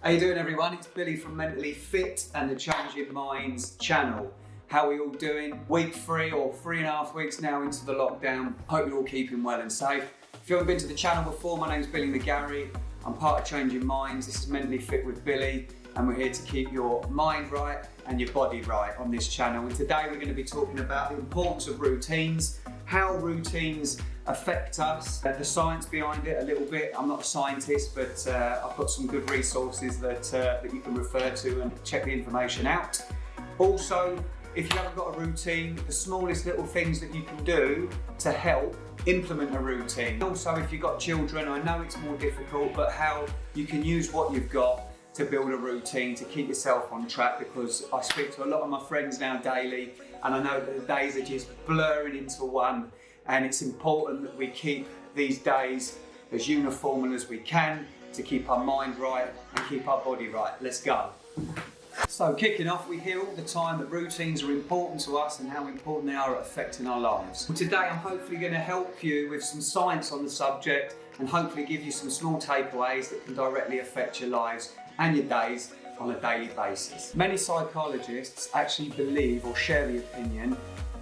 How you doing, everyone? It's Billy from Mentally Fit and the Changing Minds channel. How are we all doing? Week 3 or 3.5 weeks now into the lockdown. Hope you're all keeping well and safe. If you haven't been to the channel before, my name's Billy McGarry. I'm part of Changing Minds. This is Mentally Fit with Billy, and we're here to keep your mind right and your body right on this channel. And today we're going to be talking about the importance of routines, how routines affect us, the science behind it a little bit. I'm not a scientist, but I've got some good resources that you can refer to and check the information out. Also, if you haven't got a routine, the smallest little things that you can do to help implement a routine. Also, if you've got children, I know it's more difficult, but how you can use what you've got to build a routine to keep yourself on track, because I speak to a lot of my friends now daily, and I know that the days are just blurring into one, and it's important that we keep these days as uniform as we can to keep our mind right and keep our body right. Let's go. So kicking off, we hear all the time that routines are important to us and how important they are at affecting our lives. Today I'm hopefully going to help you with some science on the subject and hopefully give you some small takeaways that can directly affect your lives and your days on a daily basis. Many psychologists actually believe or share the opinion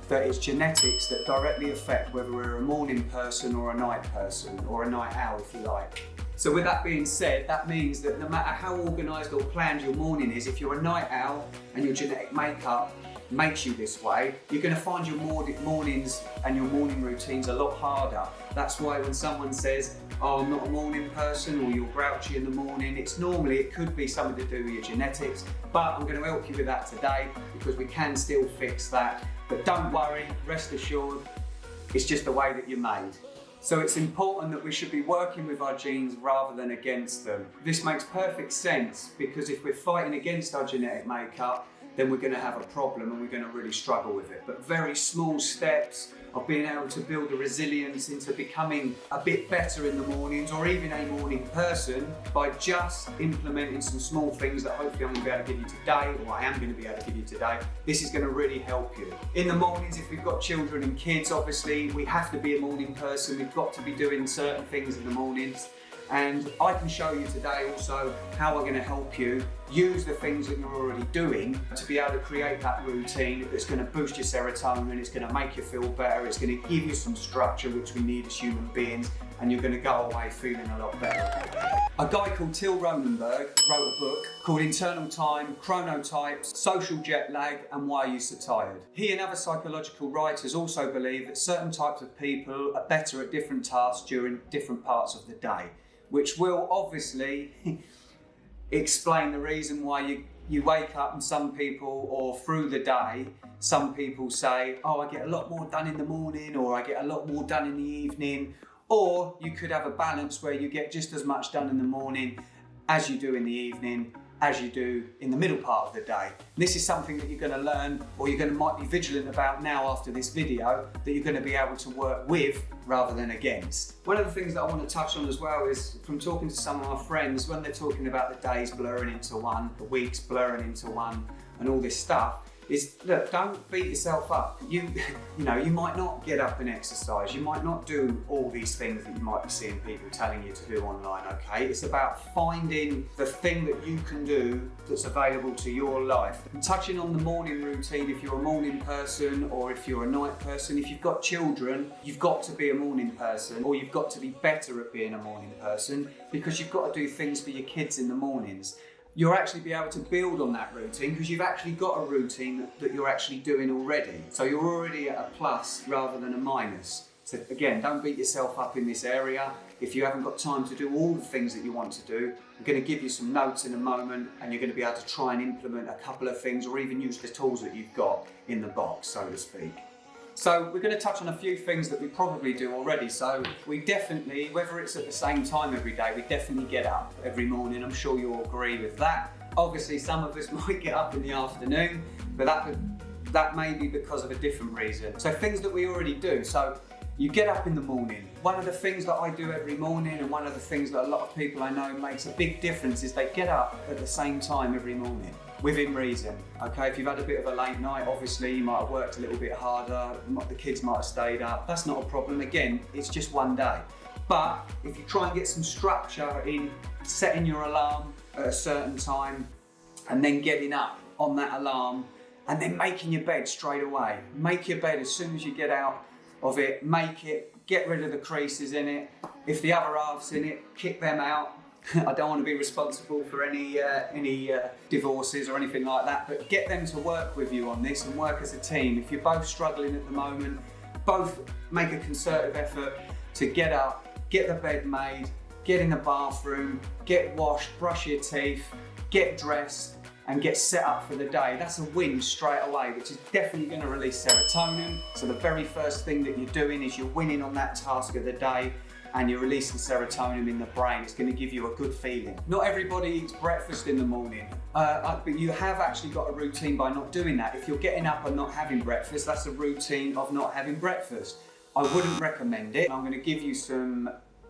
that it's genetics that directly affect whether we're a morning person or a night person, or a night owl if you like. So with that being said, that means that no matter how organised or planned your morning is, if you're a night owl and your genetic makeup makes you this way, you're going to find your mornings and your morning routines a lot harder. That's why when someone says, oh, I'm not a morning person, or you're grouchy in the morning, it could be something to do with your genetics, but I'm going to help you with that today because we can still fix that. But don't worry, rest assured, it's just the way that you're made. So it's important that we should be working with our genes rather than against them. This makes perfect sense because if we're fighting against our genetic makeup, then we're going to have a problem and we're going to really struggle with it. But very small steps of being able to build a resilience into becoming a bit better in the mornings, or even a morning person, by just implementing some small things that hopefully I'm going to be able to give you today, or I am going to be able to give you today. This is going to really help you. In the mornings, if we've got children and kids, obviously we have to be a morning person. We've got to be doing certain things in the mornings. And I can show you today also how we're going to help you use the things that you're already doing to be able to create that routine that's going to boost your serotonin, it's going to make you feel better, it's going to give you some structure which we need as human beings, and you're going to go away feeling a lot better. A guy called Till Ronenberg wrote a book called Internal Time, Chronotypes, Social Jet Lag and Why You're So Tired. He and other psychological writers also believe that certain types of people are better at different tasks during different parts of the day, which will obviously explain the reason why you wake up and some people, or through the day, some people say, oh, I get a lot more done in the morning, or I get a lot more done in the evening. Or you could have a balance where you get just as much done in the morning as you do in the evening, as you do in the middle part of the day. This is something that you're going to learn, or might be vigilant about now after this video, that you're going to be able to work with rather than against. One of the things that I want to touch on as well is from talking to some of my friends, when they're talking about the days blurring into one, the weeks blurring into one, and all this stuff, is look, don't beat yourself up. You might not get up and exercise. You might not do all these things that you might be seeing people telling you to do online, okay? It's about finding the thing that you can do that's available to your life. And touching on the morning routine, if you're a morning person or if you're a night person, if you've got children, you've got to be a morning person, or you've got to be better at being a morning person, because you've got to do things for your kids in the mornings. You'll actually be able to build on that routine because you've actually got a routine that you're actually doing already. So you're already at a plus rather than a minus. So again, don't beat yourself up in this area. If you haven't got time to do all the things that you want to do, I'm going to give you some notes in a moment, and you're going to be able to try and implement a couple of things, or even use the tools that you've got in the box, so to speak. So we're going to touch on a few things that we probably do already. So we definitely, whether it's at the same time every day, we definitely get up every morning. I'm sure you'll agree with that. Obviously, some of us might get up in the afternoon, but that may be because of a different reason. So things that we already do. So you get up in the morning. One of the things that I do every morning, and one of the things that a lot of people I know makes a big difference, is they get up at the same time every morning. Within reason, okay? If you've had a bit of a late night, obviously you might have worked a little bit harder, the kids might have stayed up, that's not a problem. Again, it's just one day. But if you try and get some structure in setting your alarm at a certain time and then getting up on that alarm and then making your bed straight away. Make your bed as soon as you get out of it, make it, get rid of the creases in it. If the other half's in it, kick them out. I don't want to be responsible for any divorces or anything like that, but get them to work with you on this and work as a team. If you're both struggling at the moment, both make a concerted effort to get up, get the bed made, get in the bathroom, get washed, brush your teeth, get dressed and get set up for the day. That's a win straight away, which is definitely going to release serotonin. So the very first thing that you're doing is you're winning on that task of the day and you're releasing serotonin in the brain. It's going to give you a good feeling. Not everybody eats breakfast in the morning, but you have actually got a routine by not doing that. If you're getting up and not having breakfast, that's a routine of not having breakfast. I wouldn't recommend it. I'm going to give you some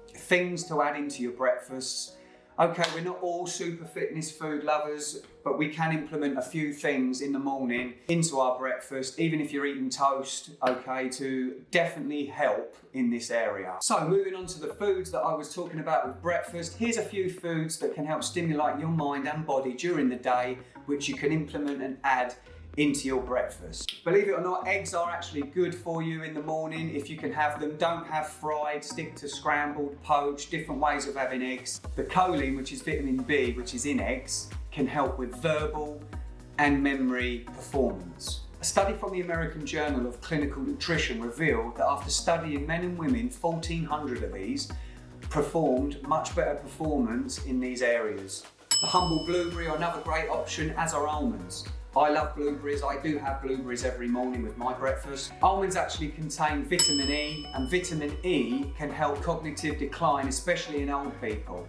things to add into your breakfasts. Okay, we're not all super fitness food lovers, but we can implement a few things in the morning into our breakfast, even if you're eating toast, okay, to definitely help in this area. So moving on to the foods that I was talking about with breakfast, here's a few foods that can help stimulate your mind and body during the day, which you can implement and add into your breakfast. Believe it or not, eggs are actually good for you in the morning if you can have them. Don't have fried, stick to scrambled, poached, different ways of having eggs. The choline, which is vitamin B, which is in eggs, can help with verbal and memory performance. A study from the American Journal of Clinical Nutrition revealed that after studying men and women, 1,400 of these, performed much better performance in these areas. The humble blueberry are another great option, as are almonds. I love blueberries. I do have blueberries every morning with my breakfast. Almonds actually contain vitamin E, and vitamin E can help cognitive decline, especially in old people.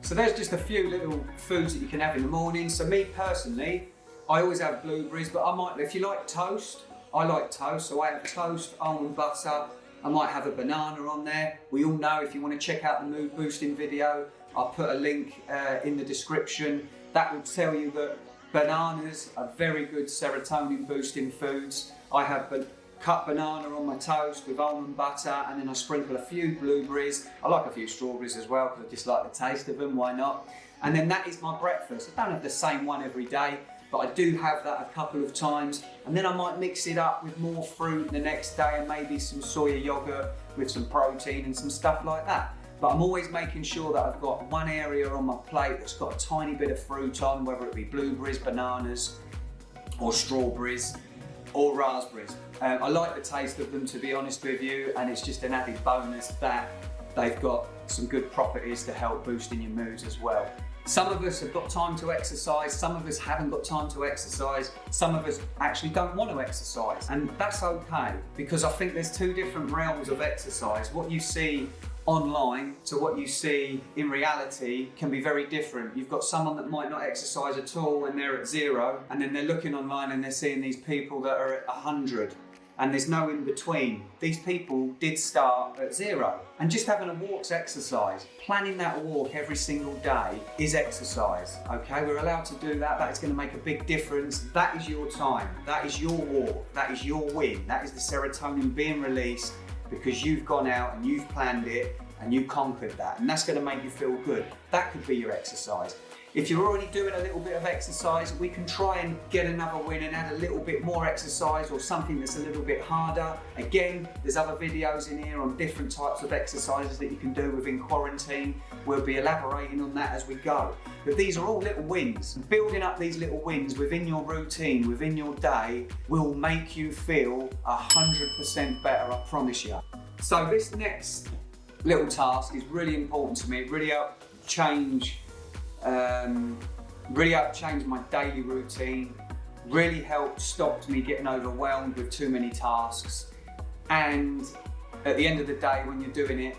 So there's just a few little foods that you can have in the morning. So me personally, I always have blueberries, but I might, if you like toast, I like toast. So I have toast, almond butter. I might have a banana on there. We all know, if you want to check out the mood boosting video, I'll put a link in the description. That will tell you that bananas are very good serotonin boosting foods. I have cut banana on my toast with almond butter, and then I sprinkle a few blueberries. I like a few strawberries as well because I just like the taste of them, why not? And then that is my breakfast. I don't have the same one every day, but I do have that a couple of times. And then I might mix it up with more fruit the next day and maybe some soya yogurt with some protein and some stuff like that. But I'm always making sure that I've got one area on my plate that's got a tiny bit of fruit on, whether it be blueberries, bananas, or strawberries, or raspberries. I like the taste of them, to be honest with you, and it's just an added bonus that they've got some good properties to help boosting your moods as well. Some of us have got time to exercise, some of us haven't got time to exercise, some of us actually don't want to exercise, and that's okay, because I think there's two different realms of exercise. What you see online to what you see in reality can be very different. You've got someone that might not exercise at all and they're at 0, and then they're looking online and they're seeing these people that are at 100, and there's no in between. These people did start at 0, and just having a walk's exercise. Planning that walk every single day is exercise, okay? We're allowed to do that. That is going to make a big difference. That is your time, that is your walk, that is your win, that is the serotonin being released because you've gone out and you've planned it and you conquered that, and that's going to make you feel good. That could be your exercise. If you're already doing a little bit of exercise, we can try and get another win and add a little bit more exercise or something that's a little bit harder. Again, there's other videos in here on different types of exercises that you can do within quarantine. We'll be elaborating on that as we go. But these are all little wins. Building up these little wins within your routine, within your day, will make you feel 100% better, I promise you. So this next little task is really important to me. It really helped change my daily routine, really helped stop me getting overwhelmed with too many tasks, and at the end of the day when you're doing it,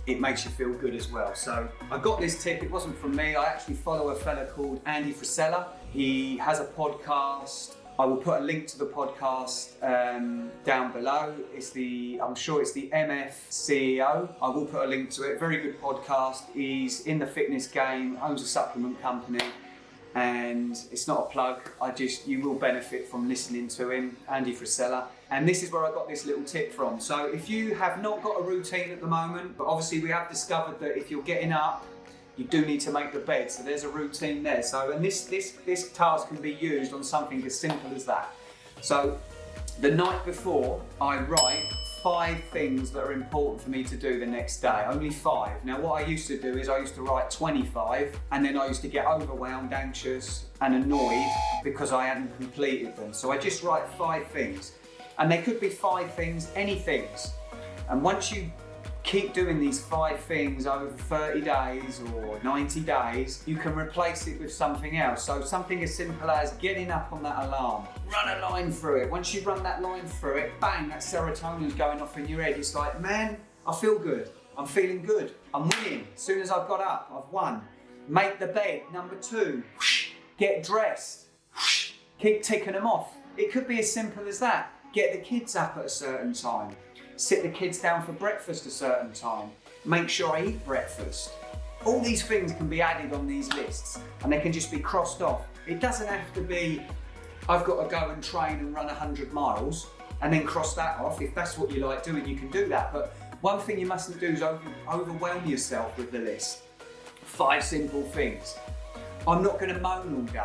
it makes you feel good as well. So I got this tip, it wasn't from me, I actually follow a fella called Andy Frisella. He has a podcast. I will put a link to the podcast down below. I'm sure it's the MF CEO. I will put a link to it. Very good podcast. He's in the fitness game, owns a supplement company. and it's not a plug, you will benefit from listening to him, Andy Frisella. And this is where I got this little tip from. So if you have not got a routine at the moment, but obviously we have discovered that if you're getting up, you do need to make the bed. So there's a routine there. So, and this task can be used on something as simple as that. So the night before, I write 5 things that are important for me to do the next day, only 5. Now what I used to do is I used to write 25, and then I used to get overwhelmed, anxious and annoyed because I hadn't completed them. So I just write 5 things, and they could be 5 things, any things. And once you keep doing these 5 things over 30 days or 90 days, you can replace it with something else. So something as simple as getting up on that alarm, run a line through it. Once you run that line through it, bang, that serotonin's going off in your head. It's like, man, I feel good. I'm feeling good. I'm winning. As soon as I've got up, I've won. Make the bed, number 2. Get dressed. Keep ticking them off. It could be as simple as that. Get the kids up at a certain time. Sit the kids down for breakfast a certain time. Make sure I eat breakfast. All these things can be added on these lists, and they can just be crossed off. It doesn't have to be, I've got to go and train and run 100 miles and then cross that off. If that's what you like doing, you can do that. But one thing you mustn't do is overwhelm yourself with the list. 5 simple things. I'm not going to moan all day.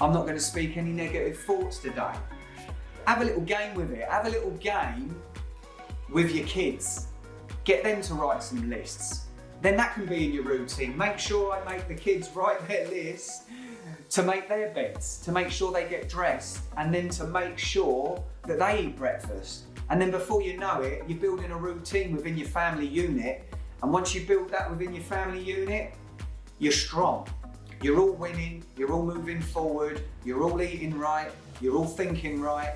I'm not going to speak any negative thoughts today. Have a little game with it. Have a little game with your kids. Get them to write some lists. Then that can be in your routine. Make sure I make the kids write their lists to make their beds, to make sure they get dressed, and then to make sure that they eat breakfast. And then before you know it, you're building a routine within your family unit. And once you build that within your family unit, you're strong. You're all winning, you're all moving forward, you're all eating right, you're all thinking right.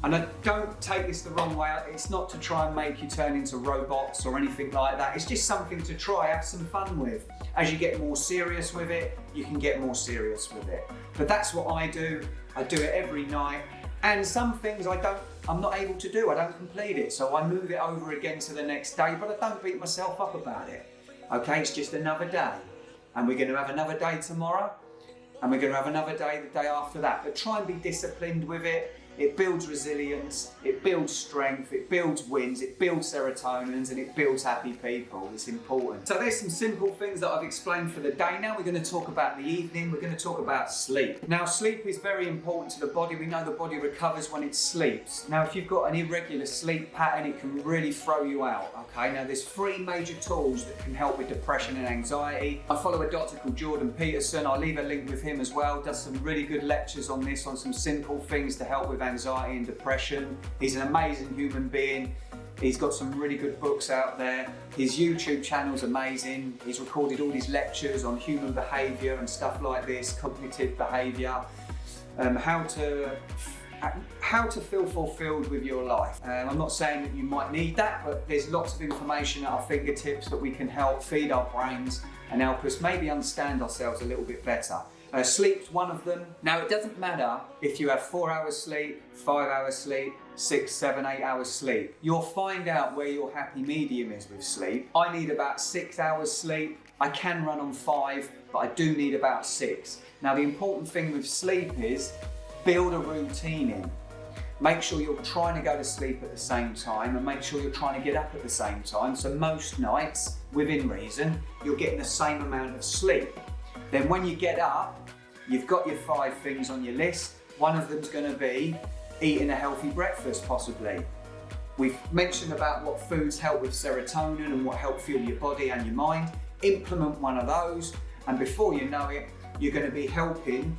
And I don't take this the wrong way, it's not to try and make you turn into robots or anything like that. It's just something to try, have some fun with. As you get more serious with it, you can get more serious with it. But that's what I do. I do it every night. And some things I'm not able to do, I don't complete it. So I move it over again to the next day, but I don't beat myself up about it. Okay, it's just another day. And we're gonna have another day tomorrow, and we're gonna have another day the day after that. But try and be disciplined with it. It builds resilience, it builds strength, it builds wins, it builds serotonins, and it builds happy people. It's important. So there's some simple things that I've explained for the day. Now we're going to talk about the evening. We're going to talk about sleep. Now sleep is very important to the body. We know the body recovers when it sleeps. Now if you've got an irregular sleep pattern, it can really throw you out. Okay, now there's 3 major tools that can help with depression and anxiety. I follow a doctor called Jordan Peterson. I'll leave a link with him as well. Does some really good lectures on this, on some simple things to help with anxiety and depression. He's an amazing human being. He's got some really good books out there. His YouTube channel's amazing. He's recorded all his lectures on human behaviour and stuff like this, cognitive behaviour, how to feel fulfilled with your life. I'm not saying that you might need that, but there's lots of information at our fingertips that we can help feed our brains and help us maybe understand ourselves a little bit better. Sleep's one of them. Now it doesn't matter if you have 4 hours sleep, 5 hours sleep, 6, 7, 8 hours sleep. You'll find out where your happy medium is with sleep. I need about 6 hours sleep. I can run on 5, but I do need about 6. Now the important thing with sleep is build a routine in. Make sure you're trying to go to sleep at the same time, and make sure you're trying to get up at the same time. So most nights, within reason, you're getting the same amount of sleep. Then when you get up, you've got your 5 things on your list. One of them's going to be eating a healthy breakfast, possibly. We've mentioned about what foods help with serotonin and what help fuel your body and your mind. Implement one of those, and before you know it, you're going to be helping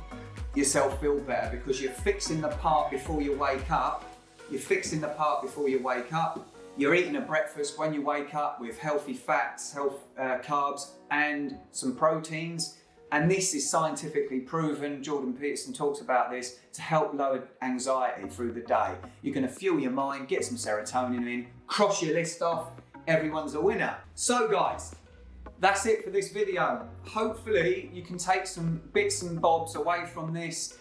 yourself feel better, because you're fixing the part before you wake up. You're fixing the part before you wake up. You're eating a breakfast when you wake up with healthy fats, carbs, and some proteins. And this is scientifically proven. Jordan Peterson talks about this to help lower anxiety through the day. You're going to fuel your mind, get some serotonin in, cross your list off. Everyone's a winner. So guys, that's it for this video. Hopefully you can take some bits and bobs away from this,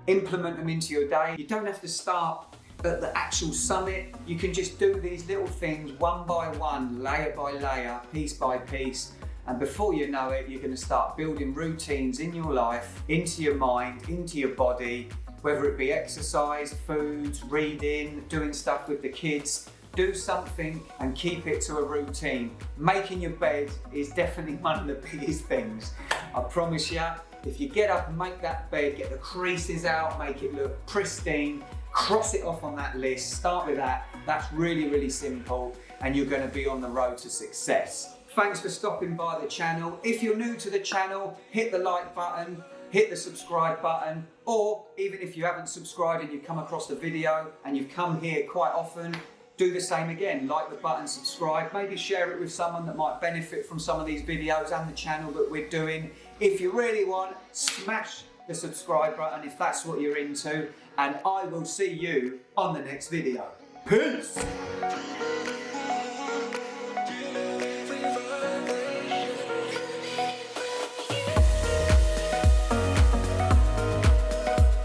implement them into your day. You don't have to start at the actual summit. You can just do these little things one by one, layer by layer, piece by piece, And before you know it, you're going to start building routines in your life, into your mind, into your body, whether it be exercise, foods, reading, doing stuff with the kids. Do something and keep it to a routine. Making your bed is definitely one of the biggest things. I promise you, if you get up and make that bed, get the creases out, make it look pristine, cross it off on that list, start with that. That's really, really simple, and you're going to be on the road to success. Thanks for stopping by the channel. If you're new to the channel, hit the like button, hit the subscribe button, or even if you haven't subscribed and you've come across the video and you've come here quite often, do the same again. Like the button, subscribe, maybe share it with someone that might benefit from some of these videos and the channel that we're doing. If you really want, smash the subscribe button if that's what you're into, and I will see you on the next video. Peace!